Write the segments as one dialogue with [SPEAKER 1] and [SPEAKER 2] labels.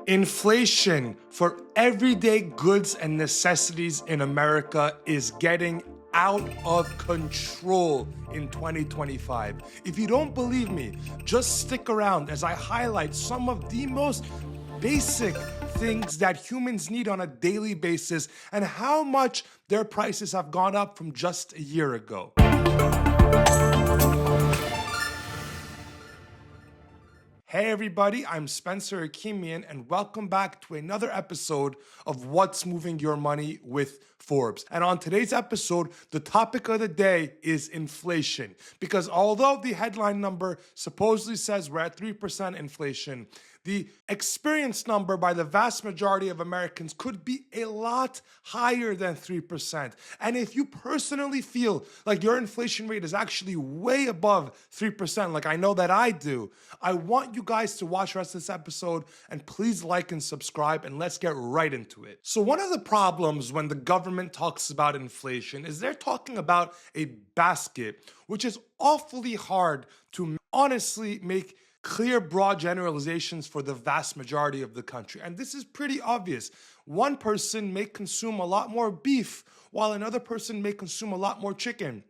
[SPEAKER 1] Inflation for everyday goods and necessities in America is getting out of control in 2025. If you don't believe me, just stick around as I highlight some of the most basic things that humans need on a daily basis and how much their prices have gone up from just a year ago. Hey everybody, I'm Spencer Hakimian and welcome back to another episode of What's Moving Your Money with Forbes. And on today's episode, the topic of the day is inflation. Because although the headline number supposedly says we're at 3% inflation, the experience number by the vast majority of Americans could be a lot higher than 3%. And if you personally feel like your inflation rate is actually way above 3%, like I know that I do, I want you guys to watch the rest of this episode and please like and subscribe and let's get right into it. So one of the problems when the government talks about inflation is they're talking about a basket, which is awfully hard to honestly make clear, broad generalizations for the vast majority of the country. And this is pretty obvious. One person may consume a lot more beef, while another person may consume a lot more chicken.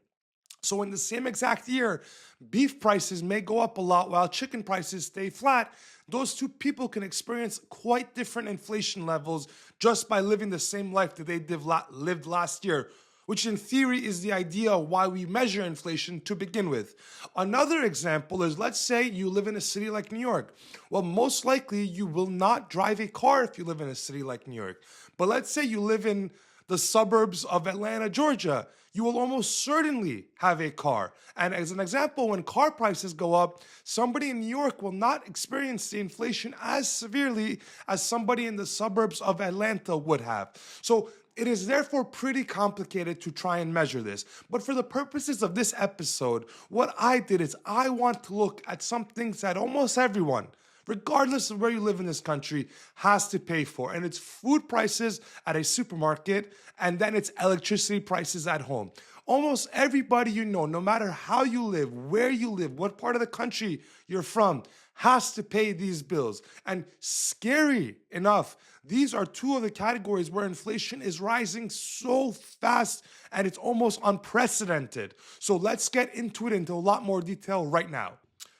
[SPEAKER 1] So in the same exact year, beef prices may go up a lot while chicken prices stay flat. Those two people can experience quite different inflation levels just by living the same life that they lived last year, which in theory is the idea why we measure inflation to begin with. Another example is, let's say you live in a city like New York. Well, most likely you will not drive a car if you live in a city like New York. But let's say you live in the suburbs of Atlanta, Georgia. You will almost certainly have a car. And as an example, when car prices go up, somebody in New York will not experience the inflation as severely as somebody in the suburbs of Atlanta would have. So it is therefore pretty complicated to try and measure this. But for the purposes of this episode, what I did is I want to look at some things that almost everyone, regardless of where you live in this country, has to pay for. And it's food prices at a supermarket, and then it's electricity prices at home. Almost everybody you know, no matter how you live, where you live, what part of the country you're from, has to pay these bills. And scary enough, these are two of the categories where inflation is rising so fast and it's almost unprecedented. So let's get into it into a lot more detail right now.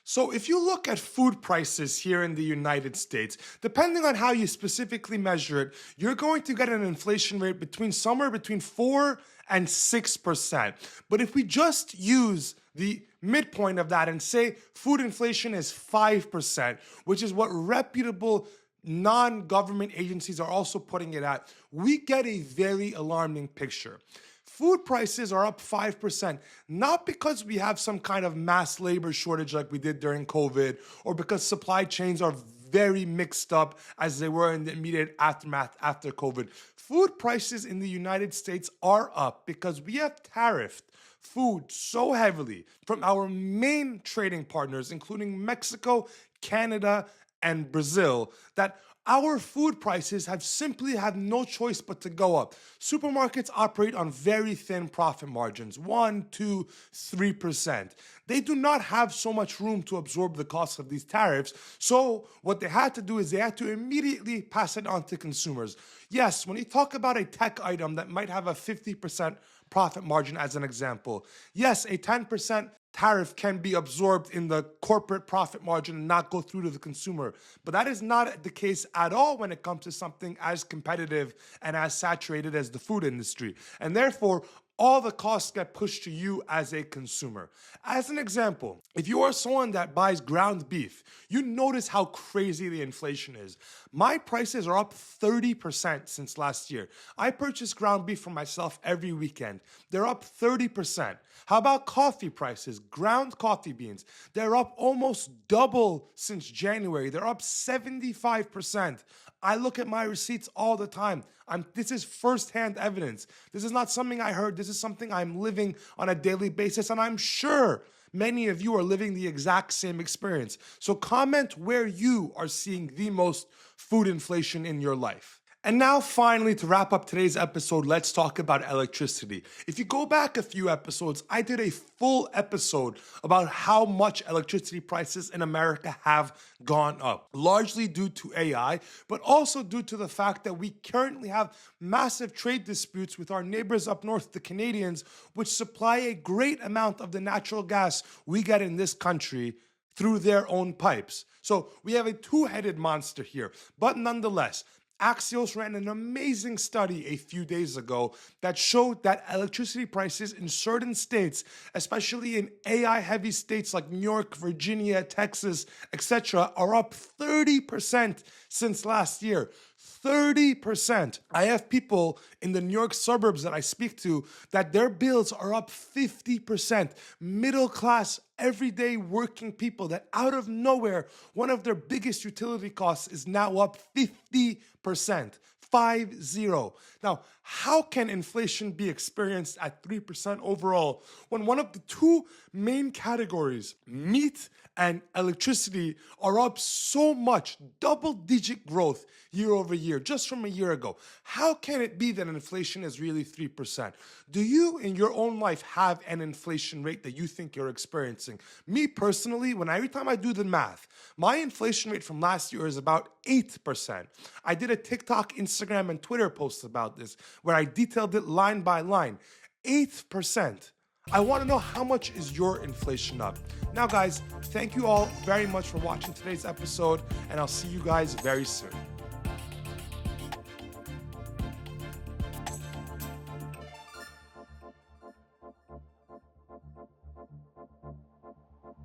[SPEAKER 1] So if you look at food prices here in the United States, depending on how you specifically measure it, you're going to get an inflation rate somewhere between 4 and 6%. But if we just use the midpoint of that and say food inflation is 5%, which is what reputable non-government agencies are also putting it at, we get a very alarming picture. Food prices are up 5%, not because we have some kind of mass labor shortage like we did during COVID, or because supply chains are very mixed up as they were in the immediate aftermath after COVID. Food prices in the United States are up because we have tariffed food so heavily from our main trading partners, including Mexico, Canada, and Brazil, that our food prices have simply had no choice but to go up. Supermarkets operate on very thin profit margins, 1, 2, 3%. They do not have so much room to absorb the cost of these tariffs. So what they had to do is they had to immediately pass it on to consumers. Yes, when you talk about a tech item that might have a 50% profit margin as an example, yes, a 10% tariff can be absorbed in the corporate profit margin and not go through to the consumer. But that is not the case at all when it comes to something as competitive and as saturated as the food industry. And therefore, all the costs get pushed to you as a consumer. As an example, if you are someone that buys ground beef, you notice how crazy the inflation is. My prices are up 30% since last year. I purchase ground beef for myself every weekend. They're up 30%. How about coffee prices? Ground coffee beans. They're up almost double since January. They're up 75%. I look at my receipts all the time. This is firsthand evidence. This is not something I heard. This is something I'm living on a daily basis, and I'm sure many of you are living the exact same experience. So comment where you are seeing the most food inflation in your life. And now finally, to wrap up today's episode, let's talk about electricity. If you go back a few episodes, I did a full episode about how much electricity prices in America have gone up, largely due to AI, but also due to the fact that we currently have massive trade disputes with our neighbors up north, the Canadians, which supply a great amount of the natural gas we get in this country through their own pipes. So we have a two-headed monster here, but nonetheless, Axios ran an amazing study a few days ago that showed that electricity prices in certain states, especially in AI-heavy states like New York, Virginia, Texas, etc., are up 30% since last year. 30%. I have people in the New York suburbs that I speak to that their bills are up 50%. Middle class, everyday working people that out of nowhere, one of their biggest utility costs is now up 50%. 50. Now, how can inflation be experienced at 3% overall when one of the two main categories, meat and electricity, are up so much, double-digit growth year over year, just from a year ago? How can it be that inflation is really 3%? Do you, in your own life, have an inflation rate that you think you're experiencing? Me personally, every time I do the math, my inflation rate from last year is about 8%. I did a TikTok, Instagram, and Twitter post about this where I detailed it line by line. 8%. I want to know, how much is your inflation up? Now, guys, thank you all very much for watching today's episode, and I'll see you guys very soon.